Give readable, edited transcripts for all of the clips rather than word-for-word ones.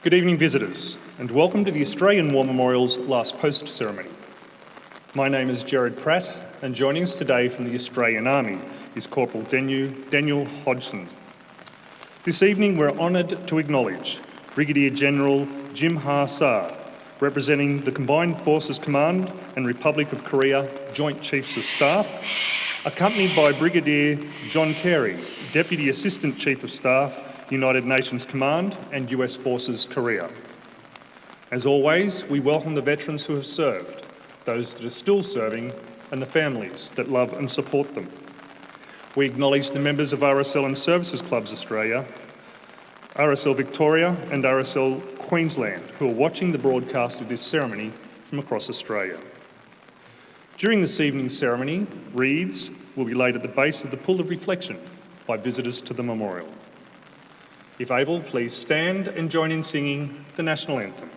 Good evening, visitors, and welcome to the Australian War Memorial's last post ceremony. My name is Gerard Pratt, and joining us today from the Australian Army is Corporal Daniel Hodgson. This evening we're honoured to acknowledge Brigadier General Jim Ha-Sar, representing the Combined Forces Command and Republic of Korea Joint Chiefs of Staff, accompanied by Brigadier John Carey, Deputy Assistant Chief of Staff, United Nations Command and US Forces Korea. As always, we welcome the veterans who have served, those that are still serving, and the families that love and support them. We acknowledge the members of RSL Services Clubs Australia, RSL Victoria and RSL Queensland who are watching the broadcast of this ceremony from across Australia. During this evening's ceremony, wreaths will be laid at the base of the Pool of Reflection by visitors to the memorial. If able, please stand and join in singing the National Anthem.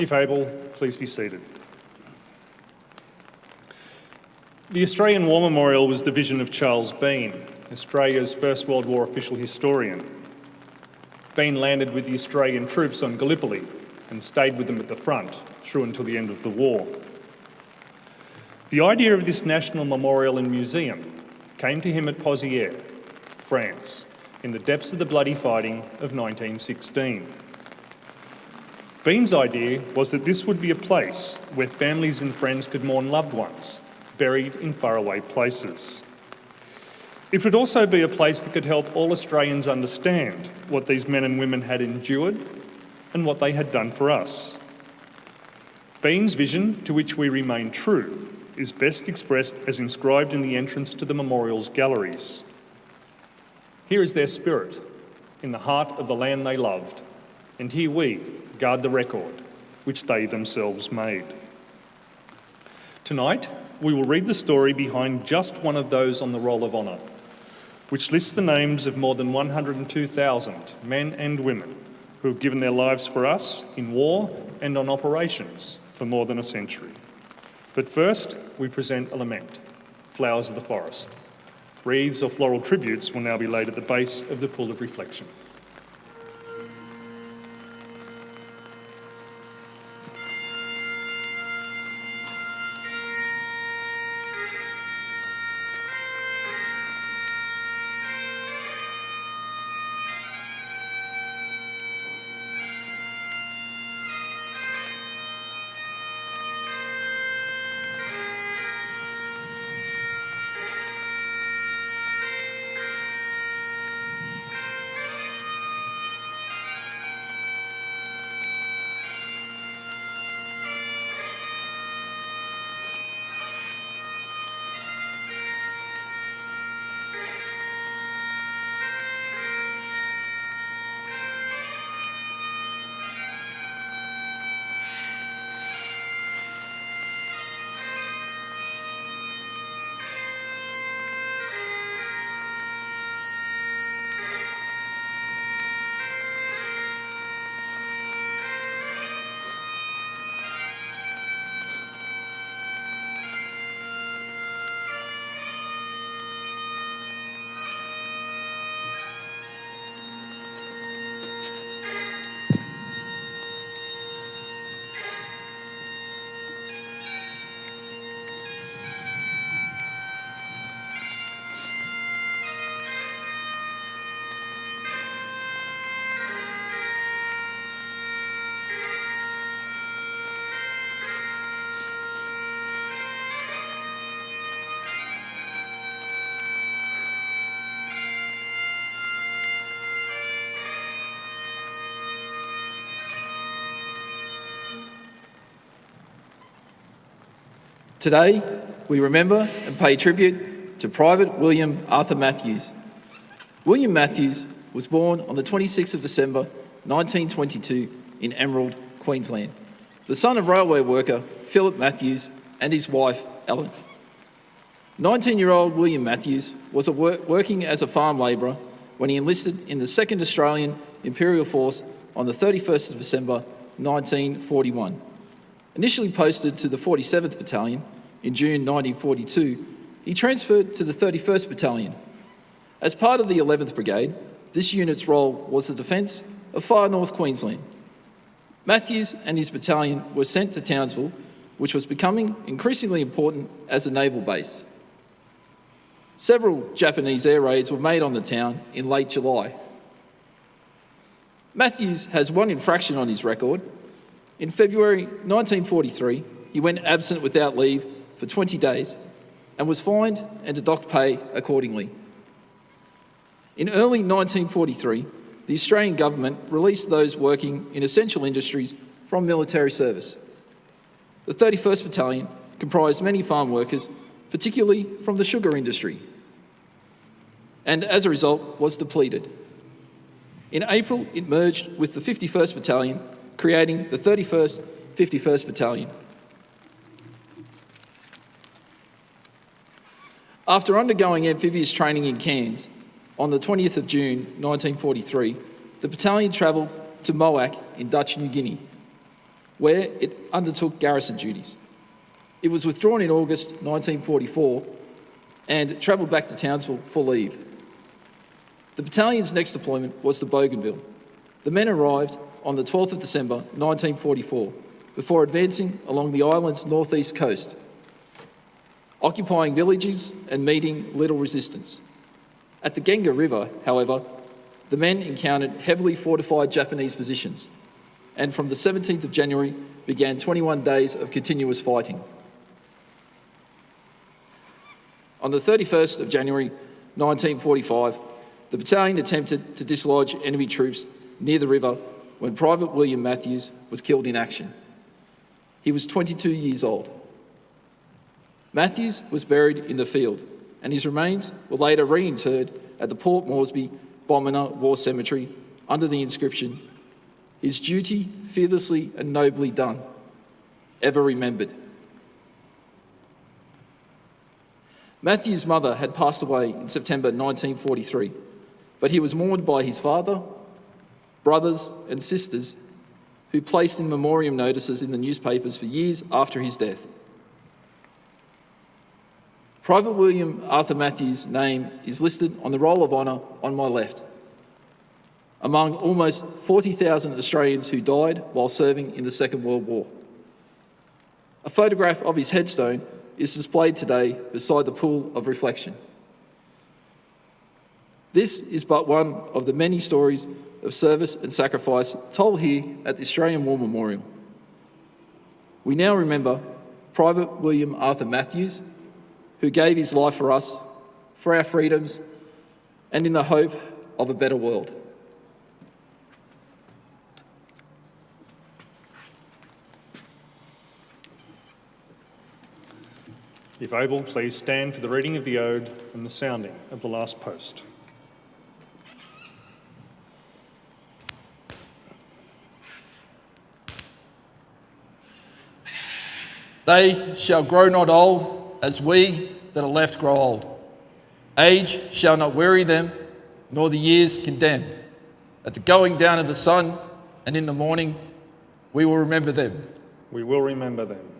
If able, please be seated. The Australian War Memorial was the vision of Charles Bean, Australia's First World War official historian. Bean landed with the Australian troops on Gallipoli and stayed with them at the front through until the end of the war. The idea of this national memorial and museum came to him at Pozières, France, in the depths of the bloody fighting of 1916. Bean's idea was that this would be a place where families and friends could mourn loved ones buried in faraway places. It would also be a place that could help all Australians understand what these men and women had endured and what they had done for us. Bean's vision, to which we remain true, is best expressed as inscribed in the entrance to the memorial's galleries. Here is their spirit, in the heart of the land they loved, and here we guard the record which they themselves made. Tonight, we will read the story behind just one of those on the Roll of Honour, which lists the names of more than 102,000 men and women who have given their lives for us in war and on operations for more than a century. But first, we present a lament, Flowers of the Forest. Wreaths or floral tributes will now be laid at the base of the Pool of Reflection. Today, we remember and pay tribute to Private William Arthur Matthews. William Matthews was born on the 26th of December 1922 in Emerald, Queensland, the son of railway worker Philip Matthews and his wife Ellen. 19-year-old William Matthews was working as a farm labourer when he enlisted in the 2nd Australian Imperial Force on the 31st of December 1941. Initially posted to the 47th Battalion in June 1942, he transferred to the 31st Battalion. As part of the 11th Brigade, this unit's role was the defence of far north Queensland. Matthews and his battalion were sent to Townsville, which was becoming increasingly important as a naval base. Several Japanese air raids were made on the town in late July. Matthews has one infraction on his record. In February 1943, he went absent without leave for 20 days and was fined and docked pay accordingly. In early 1943, the Australian government released those working in essential industries from military service. The 31st Battalion comprised many farm workers, particularly from the sugar industry, and as a result was depleted. In April, it merged with the 51st Battalion, creating the 31st 51st Battalion. After undergoing amphibious training in Cairns, on the 20th of June 1943, the battalion travelled to Moak in Dutch New Guinea, where it undertook garrison duties. It was withdrawn in August 1944 and travelled back to Townsville for leave. The battalion's next deployment was to Bougainville. The men arrived on the 12th of December 1944 before advancing along the island's northeast coast, occupying villages and meeting little resistance. At the Genga River, however, the men encountered heavily fortified Japanese positions, and from the 17th of January began 21 days of continuous fighting. On the 31st of January 1945, the battalion attempted to dislodge enemy troops near the river when Private William Matthews was killed in action. He was 22 years old. Matthews was buried in the field, and his remains were later reinterred at the Port Moresby Bomber War Cemetery under the inscription, "His duty fearlessly and nobly done, ever remembered." Matthew's mother had passed away in September 1943, but he was mourned by his father, brothers and sisters who placed in memoriam notices in the newspapers for years after his death. Private William Arthur Matthews' name is listed on the Roll of Honour on my left, among almost 40,000 Australians who died while serving in the Second World War. A photograph of his headstone is displayed today beside the pool of reflection. This is but one of the many stories of service and sacrifice told here at the Australian War Memorial. We now remember Private William Arthur Matthews, who gave his life for us, for our freedoms, and in the hope of a better world. If able, please stand for the reading of the Ode and the sounding of the last post. They shall grow not old, as we that are left grow old. Age shall not weary them, nor the years condemn. At the going down of the sun and in the morning, we will remember them. We will remember them.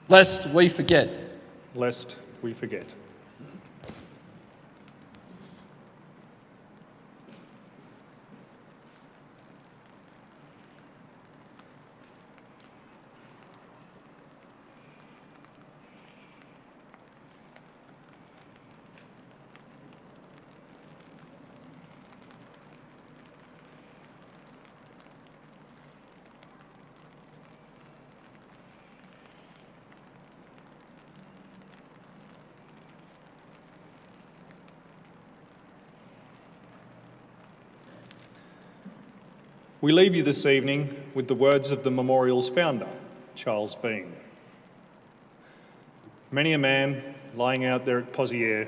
lest we forget. Lest we forget. We leave you this evening with the words of the memorial's founder, Charles Bean. Many a man lying out there at Poziere,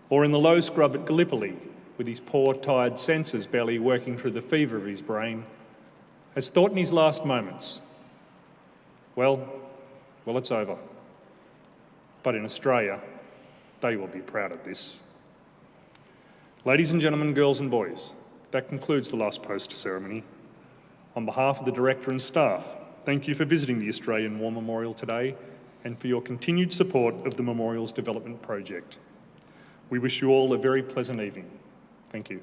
or in the low scrub at Gallipoli, with his poor, tired senses barely working through the fever of his brain, has thought in his last moments, well, it's over. But in Australia, they will be proud of this. Ladies and gentlemen, girls and boys, that concludes the last post ceremony. On behalf of the Director and staff, thank you for visiting the Australian War Memorial today and for your continued support of the Memorial's development project. We wish you all a very pleasant evening. Thank you.